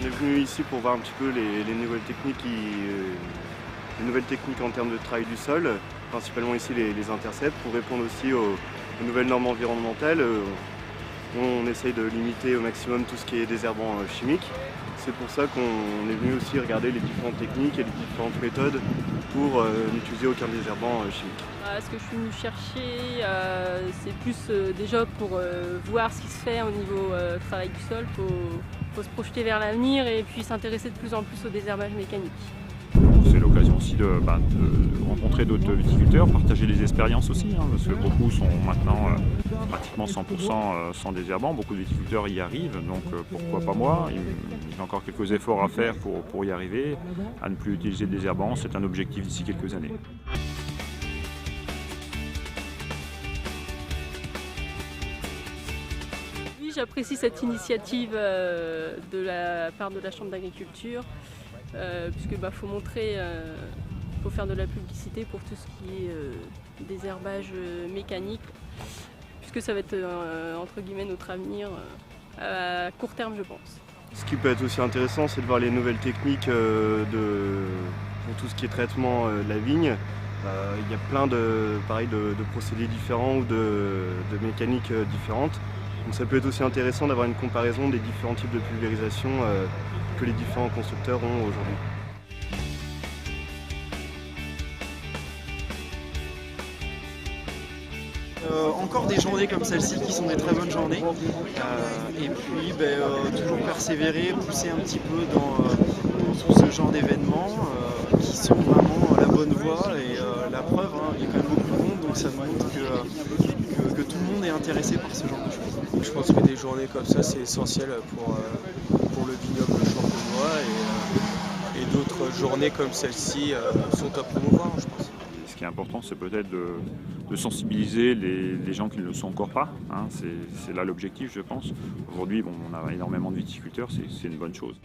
On est venu ici pour voir un petit peu les nouvelles techniques, en termes de travail du sol, principalement ici les intercepts, pour répondre aussi aux nouvelles normes environnementales. On essaye de limiter au maximum tout ce qui est désherbant chimique. C'est pour ça qu'on est venu aussi regarder les différentes techniques et les différentes méthodes pour n'utiliser aucun désherbant chimique. Ce que je suis venue chercher, c'est plus déjà pour voir ce qui se fait au niveau travail du sol. Faut se projeter vers l'avenir et puis s'intéresser de plus en plus au désherbage mécanique. C'est l'occasion aussi de rencontrer d'autres viticulteurs, partager des expériences aussi, parce que beaucoup sont maintenant pratiquement 100% sans désherbant. Beaucoup de viticulteurs y arrivent, donc pourquoi pas moi. Il y a encore quelques efforts à faire pour y arriver, à ne plus utiliser de désherbant. C'est un objectif d'ici quelques années. Oui, j'apprécie cette initiative de la part de la Chambre d'agriculture, puisque faut montrer, faut faire de la publicité pour tout ce qui est désherbage mécanique, puisque ça va être entre guillemets notre avenir à court terme, je pense. Ce qui peut être aussi intéressant, c'est de voir les nouvelles techniques pour tout ce qui est traitement de la vigne. Il y a plein de procédés différents ou de mécaniques différentes. Donc ça peut être aussi intéressant d'avoir une comparaison des différents types de pulvérisation que les différents constructeurs ont aujourd'hui. Encore des journées comme celle-ci qui sont des très bonnes journées. Et puis toujours persévérer, pousser un petit peu dans tout ce genre d'événements qui sont vraiment la bonne voie et la preuve, il y a quand même beaucoup de monde, donc ça montre que tout le monde est intéressé par ce genre de choses. Je pense que des journées comme ça c'est essentiel pour le vignoble champenois et d'autres journées comme celle-ci sont à promouvoir, je pense. Ce qui est important, c'est peut-être de sensibiliser les gens qui ne le sont encore pas. C'est là l'objectif, je pense. Aujourd'hui, on a énormément de viticulteurs, c'est une bonne chose.